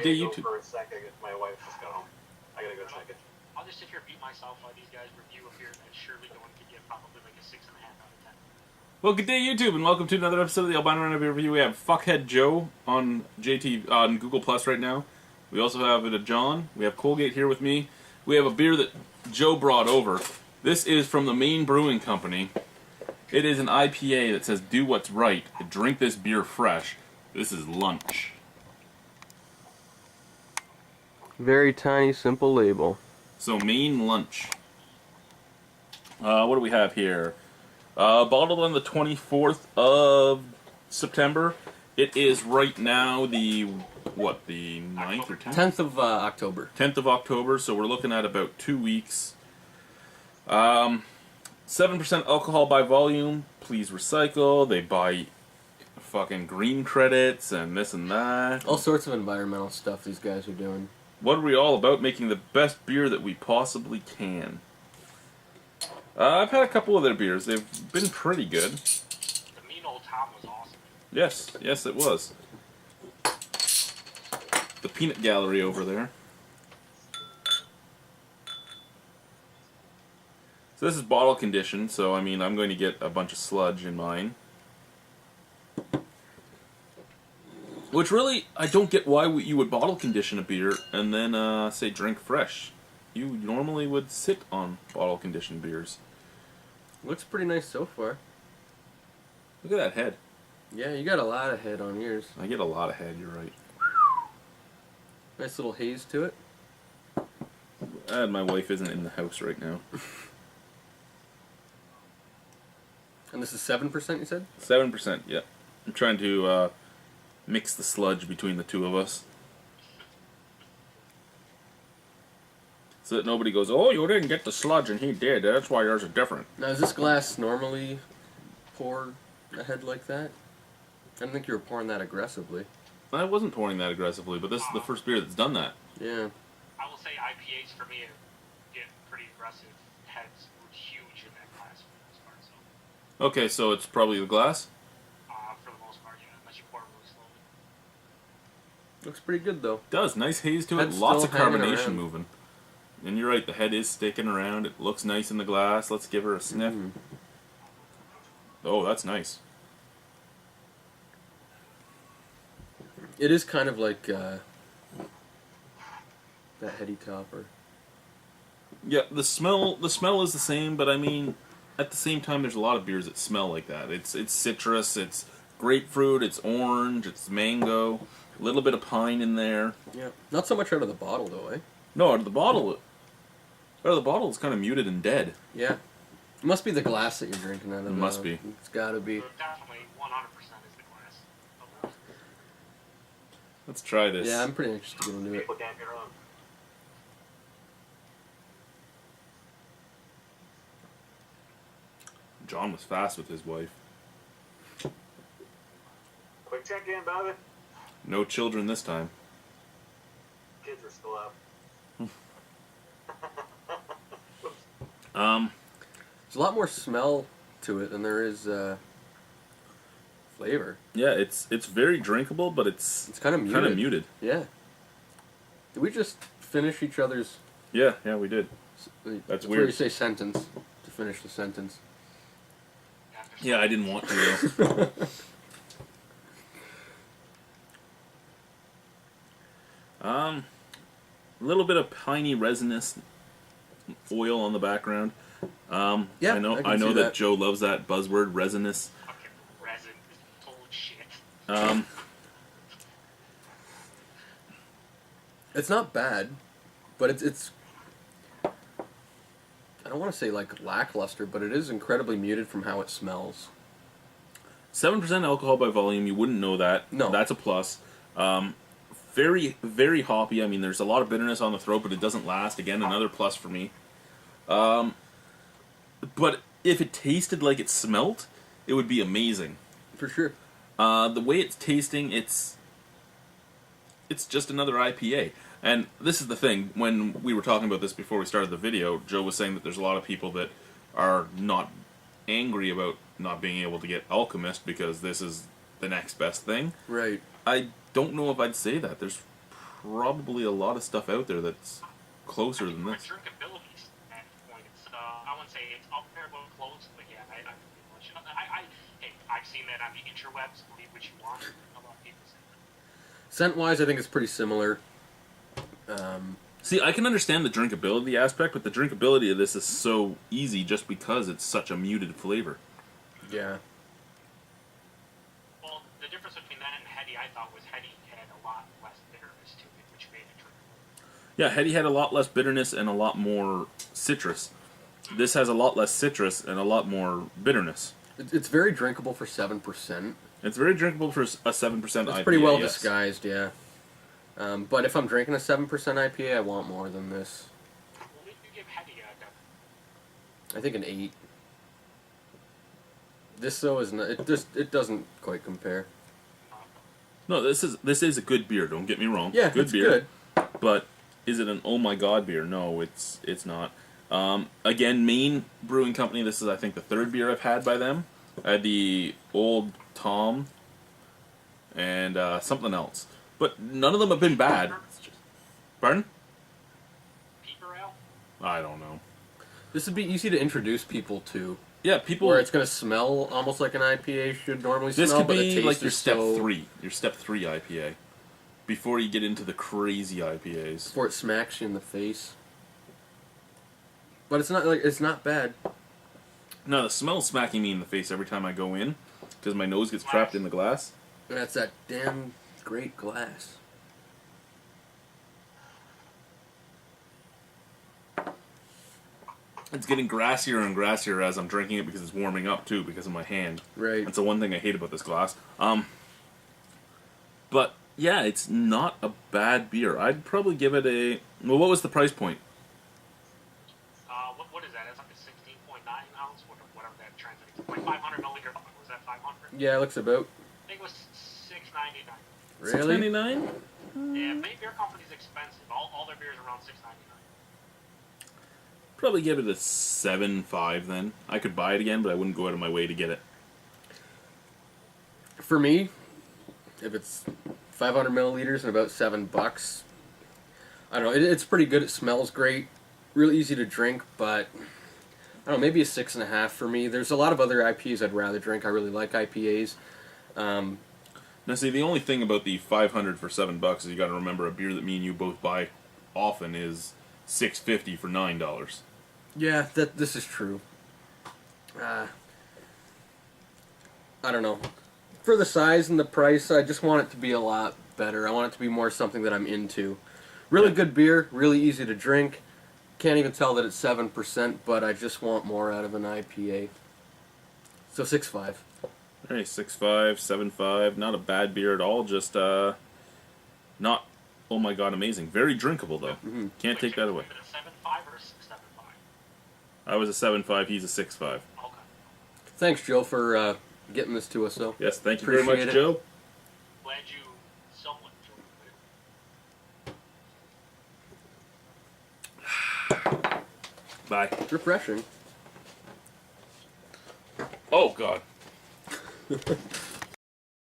I gotta go for a second. My wife just got home. I gotta go check it. I'll just sit here and beat myself while these guys review a beer that's surely going to get probably like a 6.5 out of 10. Well, good day, YouTube, and welcome to another episode of the Albino Rhino Beer Review. We have Fuckhead Joe on on Google Plus right now. We also have it at John. We have Colgate here with me. We have a beer that Joe brought over. This is from the Maine Brewing Company. It is an IPA that says, "Do what's right. Drink this beer fresh." This is lunch. Very tiny, simple label. So, Maine lunch. What do we have here? Bottled on the 24th of September. It is right now the 9th or 10th? 10th of October. 10th of October, so we're looking at about 2 weeks. 7% alcohol by volume. Please recycle. They buy fucking green credits and this and that. All sorts of environmental stuff these guys are doing. What are we all about? Making the best beer that we possibly can. I've had a couple of their beers. They've been pretty good. The Mean Old Tom was awesome. Yes, yes it was. The peanut gallery over there. So this is bottle conditioned, so I mean I'm going to get a bunch of sludge in mine. Which really, I don't get why you would bottle condition a beer and then say drink fresh. You normally would sit on bottle conditioned beers. Looks pretty nice so far. Look at that head. Yeah, you got a lot of head on yours. I get a lot of head, you're right. Nice little haze to it. And my wife isn't in the house right now. And this is 7%, you said? 7%, yeah. I'm trying to mix the sludge between the two of us. So that nobody goes, "Oh, you didn't get the sludge and he did. That's why yours are different." Now, is this glass normally poured ahead like that? I didn't think you were pouring that aggressively. I wasn't pouring that aggressively, but this is the first beer that's done that. Yeah. I will say IPAs for me get pretty aggressive. Heads were huge in that class for the most part. So, Okay, so it's probably the glass? for the most part, yeah, unless you pour it really slowly. Looks pretty good, though. It does. Nice haze to it. Head's Lots of still hanging carbonation around. moving. And you're right, the head is sticking around. It looks nice in the glass. Let's give her a sniff. Oh, that's nice. It is kind of like that heady topper. Yeah, the smell is the same, but I mean, at the same time, there's a lot of beers that smell like that. It's citrus, it's grapefruit, it's orange, it's mango, a little bit of pine in there. Yeah. Not so much out of the bottle, though, eh? No, out of the bottle, it's kind of muted and dead. Yeah. It must be the glass that you're drinking out of. It must be. It's gotta be. So definitely 100% is the glass. Let's try this. Yeah, I'm pretty interested to get into it. People can't get wrong. John was fast with his wife. Quick check in, Bobby. No children this time. Kids are still up. There's a lot more smell to it than there is flavor. Yeah, it's very drinkable, but it's kind of muted. muted. Yeah. Did we just finish each other's? Yeah, we did. That's Where weird. you say sentence to finish the sentence. Yeah, I didn't want to though. A little bit of piney resinous oil on the background. Yeah, I know I can see that that. Joe loves that buzzword, resinous. Fucking resin is total shit. It's not bad, but it's. I don't want to say like lackluster, but it is incredibly muted from how it smells. 7% alcohol by volume. You wouldn't know that. No. That's a plus. Very, very hoppy. I mean, there's a lot of bitterness on the throat, but it doesn't last. Again, another plus for me. But if it tasted like it smelt, it would be amazing. For sure. The way it's tasting, it's just another IPA. And this is the thing, when we were talking about this before we started the video, Joe was saying that there's a lot of people that are not angry about not being able to get Alchemist because this is the next best thing. Right. I don't know if I'd say that. There's probably a lot of stuff out there that's closer than From a this. drinkability standpoint, it's I wouldn't say it's up there but close, but yeah, I pretty much. Hey, I've seen that on the interwebs. Believe what you want. A lot of people say that. Scent-wise, I think it's pretty similar. See, I can understand the drinkability aspect, but the drinkability of this is so easy just because it's such a muted flavor. Yeah. Well, the difference between that and Heady, I thought, was Heady had a lot less bitterness to it, which made it drinkable. Yeah, Heady had a lot less bitterness and a lot more citrus. This has a lot less citrus and a lot more bitterness. It's very drinkable for 7%. It's very drinkable for a 7% IPA. It's pretty well yes. disguised, yeah. But if I'm drinking a 7% IPA, I want more than this. What did you give Heady a I think an 8. This though is not. It doesn't quite compare. No, this is a good beer. Don't get me wrong. Yeah, good it's beer. good. But is it an oh my god beer? No, it's not. Again, Maine Brewing Company. This is I think the third beer I've had by them. I had the Old Tom and something else, but none of them have been bad. Pardon? Peeper Ale? I don't know. This would be easy to introduce people to. Yeah, people. Where it's going to smell almost like an IPA should normally This smell, could but the be taste like your is step so, 3, your step 3 IPA, before you get into the crazy IPAs. before it smacks you in the face. But it's not bad. No, the smell's smacking me in the face every time I go in, because my nose gets trapped in the glass. That's that damn great glass. It's getting grassier and grassier as I'm drinking it because it's warming up too because of my hand. Right. That's the one thing I hate about this glass. But yeah, it's not a bad beer. I'd probably give it a. Well, what was the price point? What is that? It's like a 16.9 ounce, whatever that translates to. Like 500 milliliter. Was that 500? Yeah, it looks about. I think it was $6.99. Really? $6.99? Yeah, Maine Beer Company's expensive. All their beers are around $6.99. Probably give it a 7.5 then. I could buy it again, but I wouldn't go out of my way to get it. For me, if it's 500 milliliters and about $7, I don't know. It's pretty good. It smells great. Really easy to drink, but I don't know. Maybe a 6.5 for me. There's a lot of other IPAs I'd rather drink. I really like IPAs. Now, see, the only thing about the 500 for $7 is you got to remember a beer that me and you both buy often is $6.50 for $9. Yeah, this is true. I don't know. For the size and the price, I just want it to be a lot better. I want it to be more something that I'm into. Really good beer, really easy to drink. Can't even tell that it's 7%, but I just want more out of an IPA. So 6.5. Alright, 6.5, 7.5. Not a bad beer at all, just not, oh my god, amazing. Very drinkable, though. Mm-hmm. Can't take that away. Is it a 7.5 or a 6.75? I was a 7.5, he's a 6.5. Okay. Thanks, Joe, for getting this to us, though. Yes, thank you very much, Appreciate it. Joe. Glad you somewhat enjoyed it. Bye. Refreshing. Oh god.